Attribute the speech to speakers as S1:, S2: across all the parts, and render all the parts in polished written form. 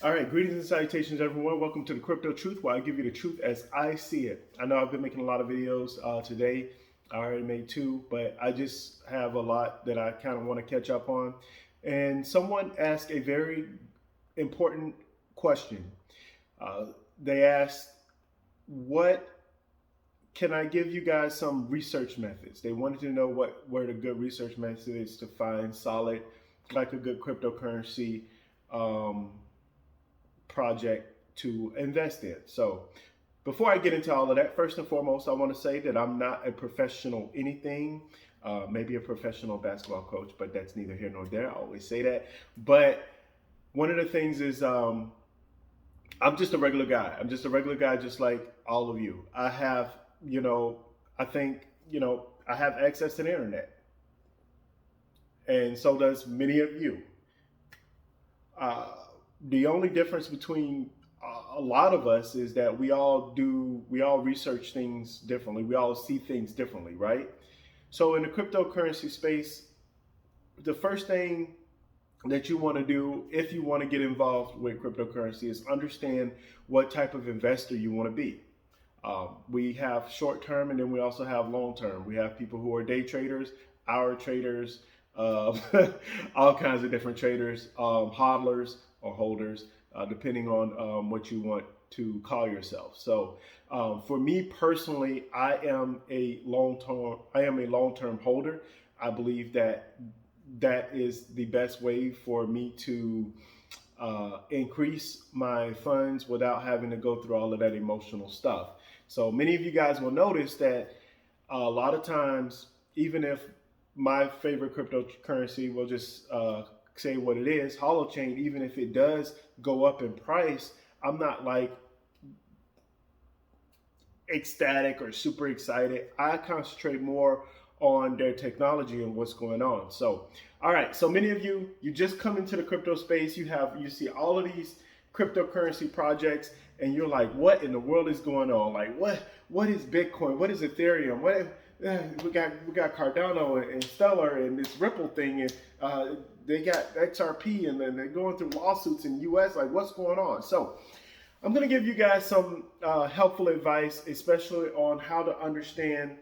S1: All right, greetings and salutations, everyone. Welcome to the Crypto Truth, where I give you the truth as I see it. I know I've been making a lot of videos today. I already made two, but I just have a lot that I kind of want to catch up on. And someone asked a very important question. Uh, they asked, "What can I give you guys some research methods?" They wanted to know what were the good research methods to find solid, like a good cryptocurrency. Um, Project to invest in. So, before I get into all of that, first and foremost, I want to say that I'm not a professional anything. Maybe a professional basketball coach, but that's neither here nor there. I always say that. But one of the things is I'm just a regular guy. I'm just a regular guy, just like all of you. I have, you know, I think, I have access to the internet, and so does many of you. Uh, the only difference between a lot of us is that we all research things differently. We all see things differently, right? So in the cryptocurrency space, the first thing that you want to do if you want to get involved with cryptocurrency is understand what type of investor you want to be. We have short term and then we also have long term. We have people who are day traders, hour traders, uh, all kinds of different traders, hodlers or holders, depending on what you want to call yourself. So, for me personally, I am a long term holder. I believe that that is the best way for me to increase my funds without having to go through all of that emotional stuff. So many of you guys will notice that a lot of times, even if my favorite cryptocurrency, will just say what it is, holochain, even if it does go up in price, I'm not like ecstatic or super excited. I concentrate more on their technology and what's going on. So, all right. So many of you, you just come into the crypto space. You see all of these cryptocurrency projects, and you're like, what in the world is going on? Like, what is Bitcoin? What is Ethereum? We got Cardano and Stellar and this Ripple thing, and they got XRP, and then they're going through lawsuits in the U.S. Like, what's going on? So I'm going to give you guys some helpful advice, especially on how to understand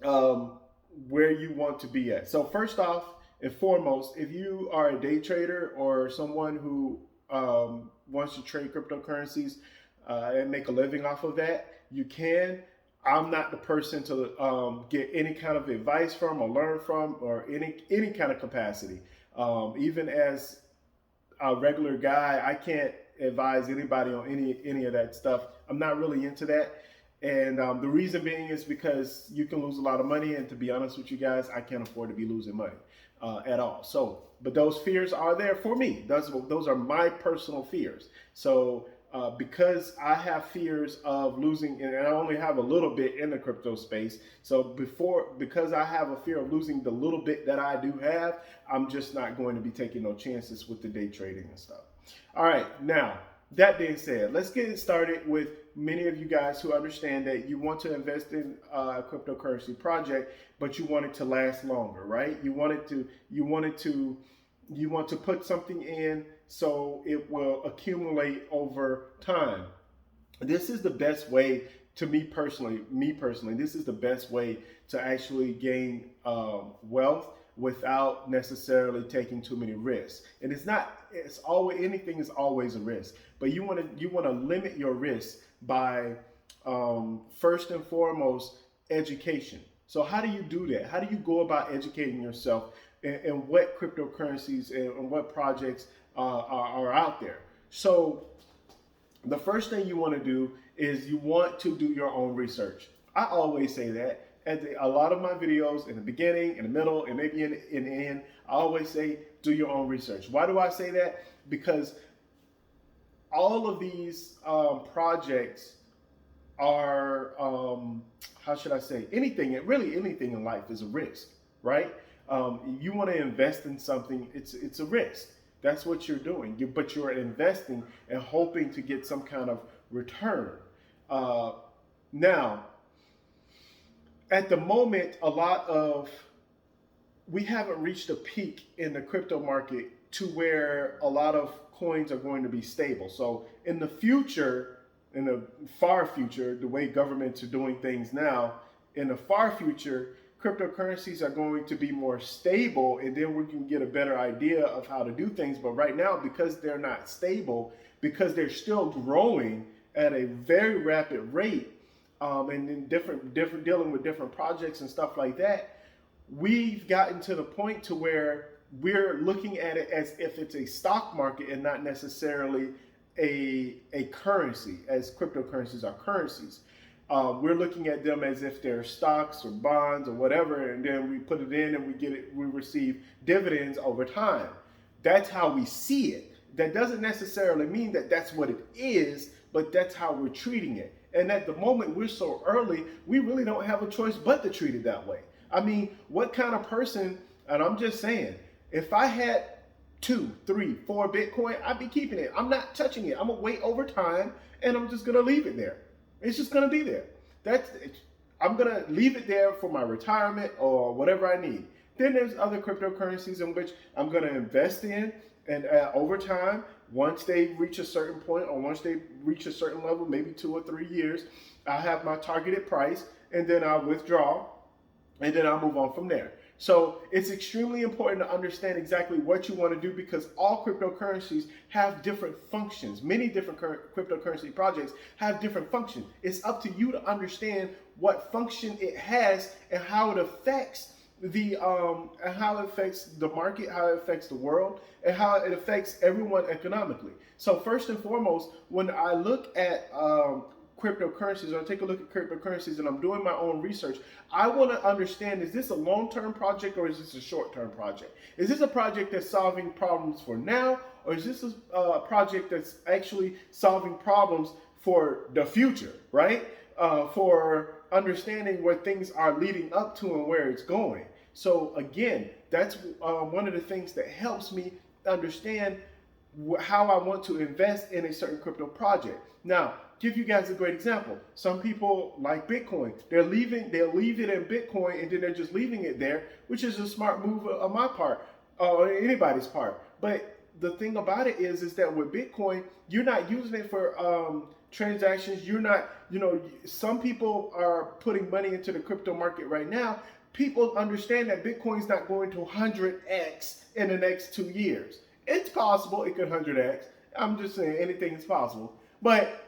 S1: um, where you want to be at. So, first off and foremost, if you are a day trader or someone who wants to trade cryptocurrencies and make a living off of that, you can. I'm not the person to get any kind of advice from or learn from or any kind of capacity. Even as a regular guy, I can't advise anybody on any of that stuff. I'm not really into that. And the reason being is because you can lose a lot of money. And to be honest with you guys, I can't afford to be losing money at all. So, but those fears are there for me. Those are my personal fears. So, because I have fears of losing, and I only have a little bit in the crypto space. So because I have a fear of losing the little bit that I do have, I'm just not going to be taking no chances with the day trading and stuff. All right, now that being said, let's get it started with many of you guys who understand that you want to invest in a cryptocurrency project, but you want it to last longer, right? You want to put something in so it will accumulate over time. This is the best way to me personally, this is the best way to actually gain wealth without necessarily taking too many risks. And it's always, anything is always a risk, but you want to limit your risk by first and foremost education. So how do you do that? How do you go about educating yourself and what cryptocurrencies and what projects are out there? So the first thing you want to do is you want to do your own research. I always say that at a lot of my videos, in the beginning, in the middle, and maybe in the end. I always say do your own research. Why do I say that? Because all of these projects are, how should I say, really anything in life is a risk, right? You want to invest in something, it's a risk. That's what you're doing. But you're investing and hoping to get some kind of return. Uh, Now, at the moment, we haven't reached a peak in the crypto market to where a lot of coins are going to be stable. So in the future, in the far future, the way governments are doing things now, in the far future, cryptocurrencies are going to be more stable, and then we can get a better idea of how to do things. But right now, because they're not stable, because they're still growing at a very rapid rate, and in different dealing with different projects and stuff like that, we've gotten to the point to where we're looking at it as if it's a stock market and not necessarily a currency, as cryptocurrencies are currencies. We're looking at them as if they're stocks or bonds or whatever, and then we put it in and we receive dividends over time. That's how we see it. That doesn't necessarily mean that that's what it is, but that's how we're treating it. And at the moment, we're so early, we really don't have a choice but to treat it that way. I mean, what kind of person, and I'm just saying, if I had 2, 3, 4 Bitcoin, I'd be keeping it. I'm not touching it. I'm gonna wait over time, and I'm just gonna leave it there. It's just gonna be there. I'm gonna leave it there for my retirement or whatever I need. Then there's other cryptocurrencies in which I'm gonna invest in, and over time, once they reach a certain point or once they reach a certain level, maybe 2 or 3 years, I'll have my targeted price, and then I'll withdraw, and then I'll move on from there. So it's extremely important to understand exactly what you want to do, because all cryptocurrencies have different functions. Many different cryptocurrency projects have different functions. It's up to you to understand what function it has and how it affects the market, how it affects the world, and how it affects everyone economically. So first and foremost, when I look at cryptocurrencies, or I take a look at cryptocurrencies and I'm doing my own research, I want to understand, is this a long-term project or is this a short-term project? Is this a project that's solving problems for now, or is this a project that's actually solving problems for the future, right? For understanding where things are leading up to and where it's going. So again, that's one of the things that helps me understand how I want to invest in a certain crypto project. Now, give you guys a great example. Some people like Bitcoin. They'll leave it in Bitcoin and then they're just leaving it there, which is a smart move on my part, or anybody's part. But the thing about it is that with Bitcoin, you're not using it for transactions. You're not, some people are putting money into the crypto market right now. People understand that Bitcoin's not going to 100x in the next 2 years. It's possible it could 100x. I'm just saying anything is possible. But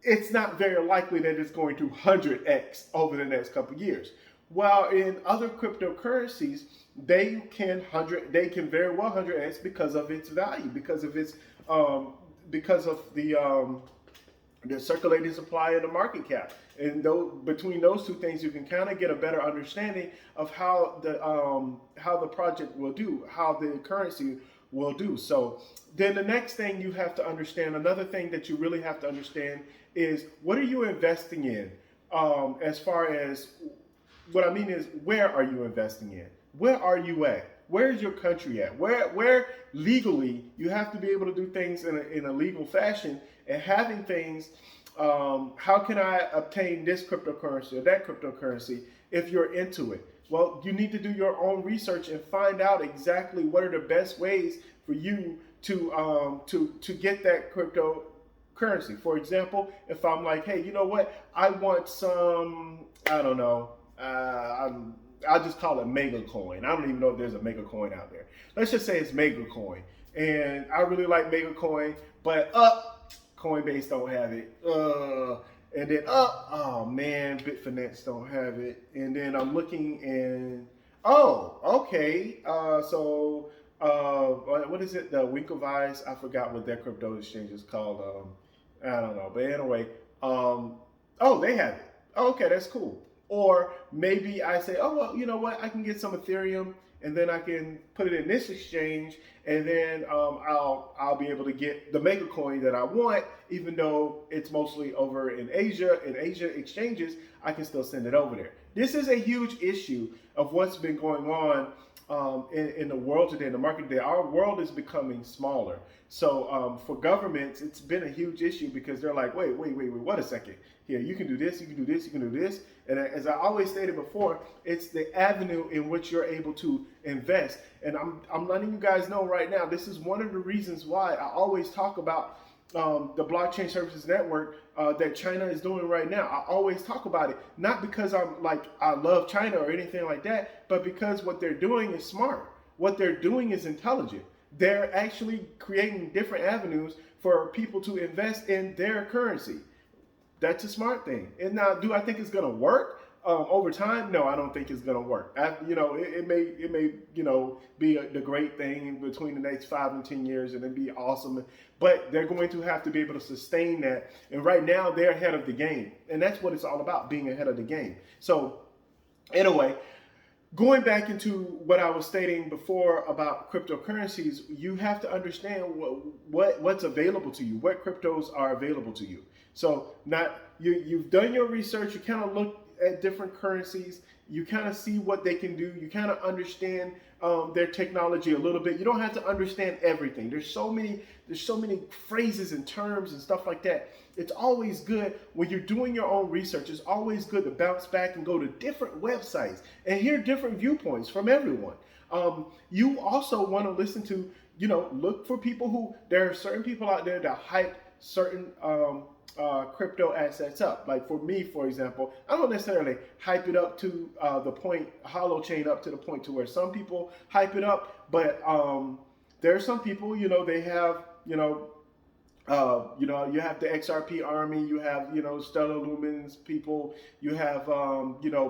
S1: it's not very likely that it's going to 100x over the next couple of years. While in other cryptocurrencies, they can very well 100x because of its value, because of the circulating supply and the market cap. And between those two things, you can kind of get a better understanding of how the project will do, how the currency will do. So then the next thing you have to understand, another thing that you really have to understand, is what are you investing in? As far as what I mean is, where are you investing in? Where are you at? Where is your country at? Where legally you have to be able to do things in a legal fashion, and having things. How can I obtain this cryptocurrency or that cryptocurrency if you're into it? Well, you need to do your own research and find out exactly what are the best ways for you to get that cryptocurrency. For example, if I'm like, hey, you know what? I want some, I don't know, I'll just call it Mega Coin. I don't even know if there's a Mega Coin out there. Let's just say it's Mega Coin. And I really like Mega Coin, but Coinbase don't have it. And then oh man, Bitfinex don't have it. And then I'm looking and okay. So what is it? The Winklevice? I forgot what that crypto exchange is called. I don't know. But anyway, they have it. Okay, that's cool. Or maybe I say, oh well, you know what? I can get some Ethereum, and then I can put it in this exchange, and then I'll be able to get the Mega Coin that I want, even though it's mostly over in Asia. In Asia exchanges, I can still send it over there. This is a huge issue of what's been going on in the world today, in the market today. Our world is becoming smaller. So for governments, it's been a huge issue because they're like, wait, what a second. Here, you can do this, you can do this, you can do this. And as I always stated before, it's the avenue in which you're able to invest. And I'm letting you guys know right now, this is one of the reasons why I always talk about the blockchain services network that China is doing right now. I always talk about it, not because I love China or anything like that, but because what they're doing is smart. What they're doing is intelligent. They're actually creating different avenues for people to invest in their currency. That's a smart thing. And now, do I think it's going to work over time? No, I don't think it's going to work. It may be the great thing in between the next 5 and 10 years, and it'd be awesome. But they're going to have to be able to sustain that. And right now, they're ahead of the game, and that's what it's all about: being ahead of the game. So, anyway, going back into what I was stating before about cryptocurrencies, you have to understand what's available to you, what cryptos are available to you. So you've done your research, you kind of look at different currencies, you kind of see what they can do, you kind of understand their technology a little bit. You don't have to understand everything. There's so many phrases and terms and stuff like that. It's always good when you're doing your own research. It's always good to bounce back and go to different websites and hear different viewpoints from everyone. You also want to listen to, look for people who, there are certain people out there that hype certain crypto assets up. Like for me, for example, I don't necessarily hype it up to the point, holochain up to the point to where some people hype it up, but there are some people, they have, you have the XRP army, you have, Stellar Lumens people, you have,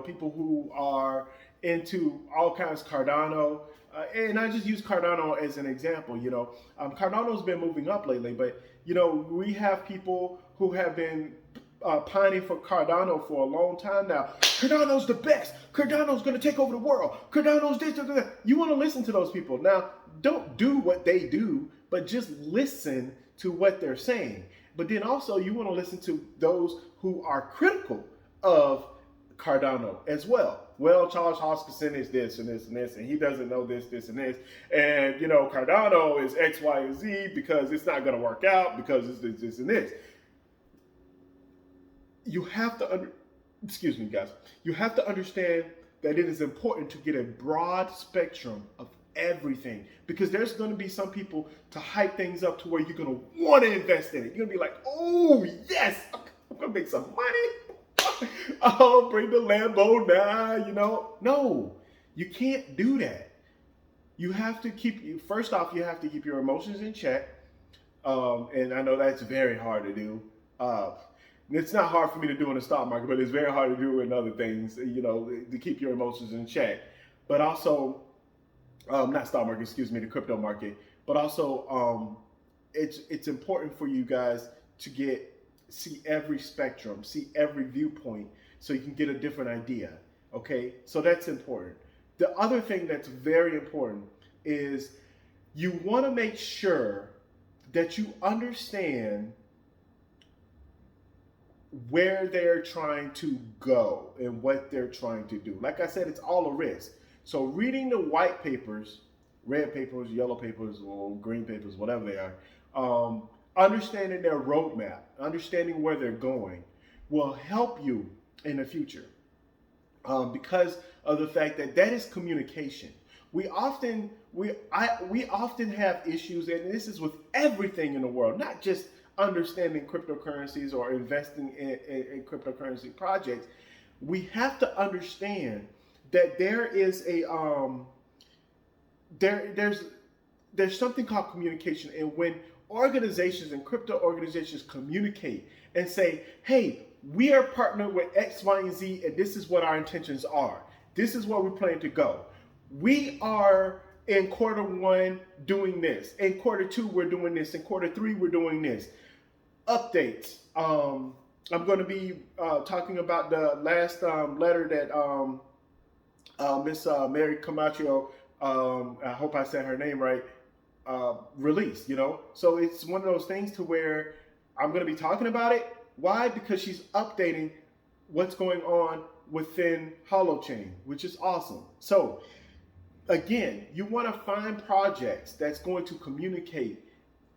S1: people who are into all kinds of Cardano. And I just use Cardano as an example. Cardano's been moving up lately, but we have people who have been pining for Cardano for a long time now. Cardano's the best. Cardano's going to take over the world. Cardano's this, that. You want to listen to those people. Now, don't do what they do, but just listen to what they're saying. But then also you want to listen to those who are critical of Cardano as well. Well, Charles Hoskinson is this and this and this, and he doesn't know this, this, and this. And, Cardano is X, Y, and Z because it's not going to work out because it's this, and this. You have to, excuse me, guys. You have to understand that it is important to get a broad spectrum of everything, because there's going to be some people to hype things up to where you're going to want to invest in it. You're going to be like, oh, yes, I'm going to make some money. Oh, bring the Lambo now, No, you can't do that. You have to first off, you have to keep your emotions in check. And I know that's very hard to do. It's not hard for me to do in the stock market, but it's very hard to do in other things, to keep your emotions in check. But also, not stock market, excuse me, the crypto market. But also, it's important for you guys to see every spectrum, see every viewpoint, so you can get a different idea. Okay, so that's important. The other thing that's very important is you want to make sure that you understand where they're trying to go and what they're trying to do. Like I said, it's all a risk. So reading the white papers, red papers, yellow papers, or green papers, whatever they are, understanding their roadmap, understanding where they're going, will help you in the future, because of the fact that is communication. We often have issues, and this is with everything in the world, not just understanding cryptocurrencies or investing in cryptocurrency projects. We have to understand that there is there's something called communication, and when organizations and crypto organizations communicate and say, hey, we are partnered with X, Y, and Z, and this is what our intentions are. This is where we plan to go. We are in quarter one doing this. In quarter two, we're doing this. In quarter three, we're doing this. Updates. I'm going to be talking about the last letter that Miss Mary Camacho, I hope I said her name right, released, So it's one of those things to where I'm going to be talking about it. Why? Because she's updating what's going on within Holochain, which is awesome. So again, you want to find projects that's going to communicate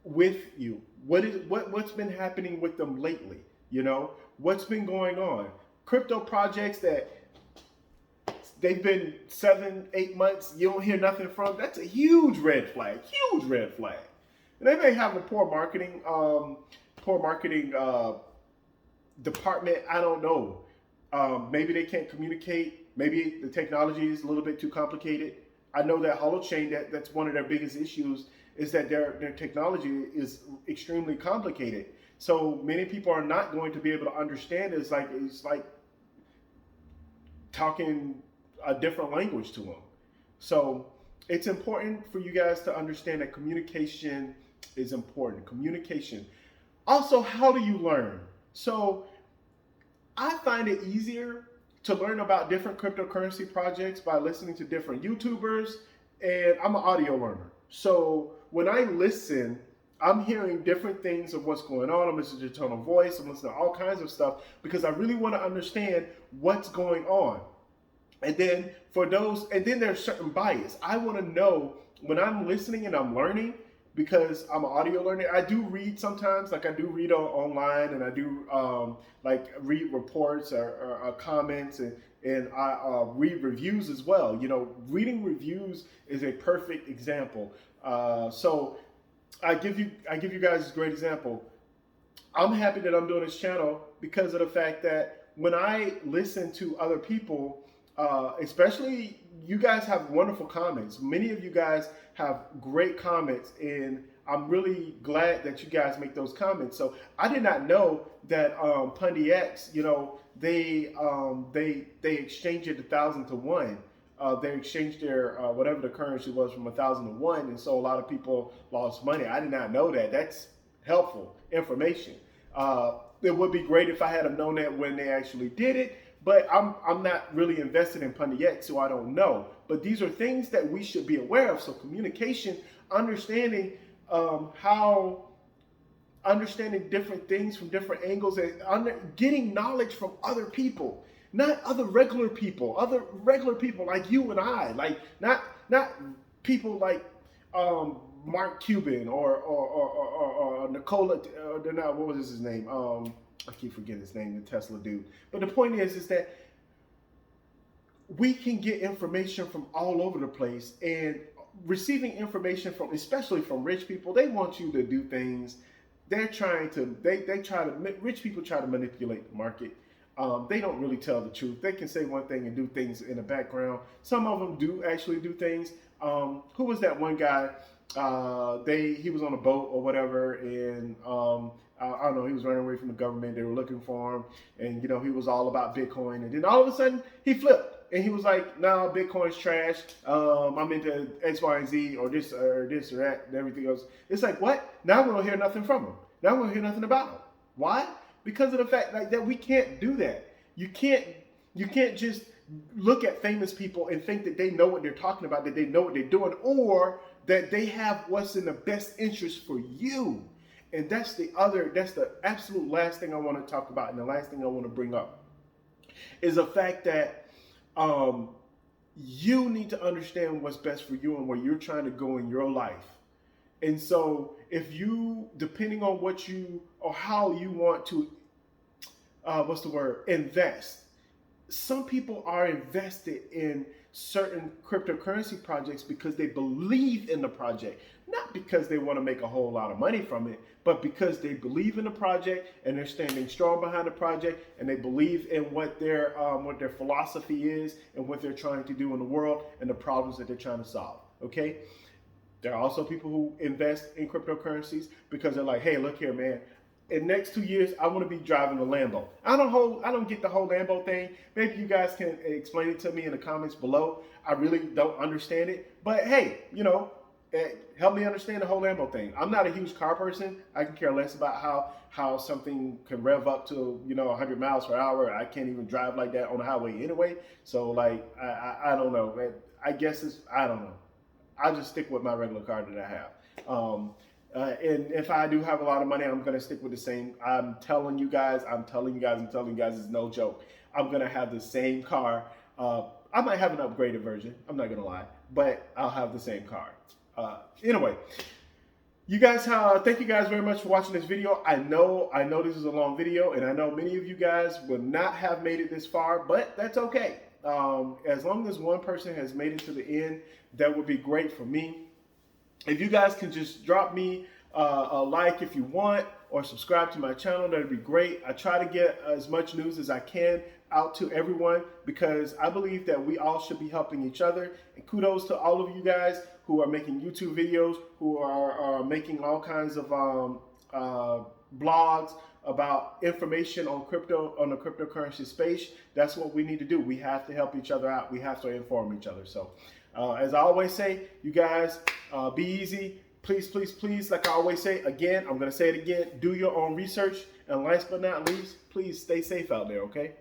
S1: with you. What's been happening with them lately? You know, what's been going on? Crypto projects that they've been 7, 8 months, you don't hear nothing from. That's a huge red flag. Huge red flag. And they may have a poor marketing department. I don't know. Maybe they can't communicate. Maybe the technology is a little bit too complicated. I know that Holochain, that's one of their biggest issues, is that their technology is extremely complicated. So many people are not going to be able to understand it. It's like talking a different language to them. So it's important for you guys to understand that communication is important. Communication. Also, how do you learn? So I find it easier to learn about different cryptocurrency projects by listening to different YouTubers, and I'm an audio learner. So when I listen, I'm hearing different things of what's going on. I'm listening to tone of voice. I'm listening to all kinds of stuff because I really want to understand what's going on. And then there's certain bias. I want to know when I'm listening and I'm learning, because I'm an audio learner. I do read sometimes, like I do read online, and I do read reports or comments, and I read reviews as well. You know, reading reviews is a perfect example. So I give you guys a great example. I'm happy that I'm doing this channel because of the fact that when I listen to other people, especially you guys have wonderful comments. Many of you guys have great comments, and I'm really glad that you guys make those comments. So I did not know that PundyX, you know, they exchanged it 1,000 to 1. They exchanged their whatever the currency was from 1,000 to 1, and so a lot of people lost money. I did not know that. That's helpful information. It would be great if I had known that when they actually did it. But I'm not really invested in PundyX, so I don't know. But these are things that we should be aware of. So communication, understanding understanding different things from different angles, and getting knowledge from other people, not other regular people like you and I, like not people like Mark Cuban or Nikola, what was his name? I keep forgetting his name, the Tesla dude. But the point is that we can get information from all over the place, and receiving information from, especially from rich people, they want you to do things. Rich people try to manipulate the market. They don't really tell the truth. They can say one thing and do things in the background. Some of them do actually do things. Who was that one guy? He was on a boat or whatever, and I don't know, he was running away from the government. They were looking for him, and you know, he was all about Bitcoin, and then all of a sudden he flipped, and he was like, "No, Bitcoin's trash. I'm into X, Y, and Z, or this or that, and everything else." It's like, what? Now we don't hear nothing from him. Now we don't hear nothing about him. Why? Because of the fact that we can't do that. You can't just look at famous people and think that they know what they're talking about, that they know what they're doing, or that they have what's in the best interest for you. And that's the absolute last thing I want to talk about, and the last thing I want to bring up is the fact that you need to understand what's best for you and where you're trying to go in your life. And so if you, depending on what you, or how you want to, invest. Some people are invested in certain cryptocurrency projects because they believe in the project, not because they want to make a whole lot of money from it, but because they believe in the project and they're standing strong behind the project, and they believe in what their philosophy is and what they're trying to do in the world and the problems that they're trying to solve. Okay. There are also people who invest in cryptocurrencies because they're like, hey, look here, man. In the next 2 years, I want to be driving a Lambo. I don't get the whole Lambo thing. Maybe you guys can explain it to me in the comments below. I really don't understand it. But hey, you know, help me understand the whole Lambo thing. I'm not a huge car person. I can care less about how something can rev up to, 100 miles per hour. I can't even drive like that on the highway anyway. So like, I don't know. I guess I don't know. I'll just stick with my regular car that I have. And if I do have a lot of money, I'm going to stick with the same. I'm telling you guys, it's no joke. I'm going to have the same car. I might have an upgraded version. I'm not going to lie, but I'll have the same car. Anyway, you guys, thank you guys very much for watching this video. I know this is a long video, and I know many of you guys would not have made it this far, but that's okay. As long as one person has made it to the end, that would be great for me. If you guys can just drop me a like if you want, or subscribe to my channel, that'd be great. I try to get as much news as I can out to everyone, because I believe that we all should be helping each other. And kudos to all of you guys who are making YouTube videos, who are making all kinds of blogs about information on crypto, on the cryptocurrency space. That's what we need to do. We have to help each other out. We have to inform each other. So as I always say, you guys, be easy. Please, please, please, like I always say, again, I'm going to say it again, do your own research. And last but not least, please stay safe out there, okay?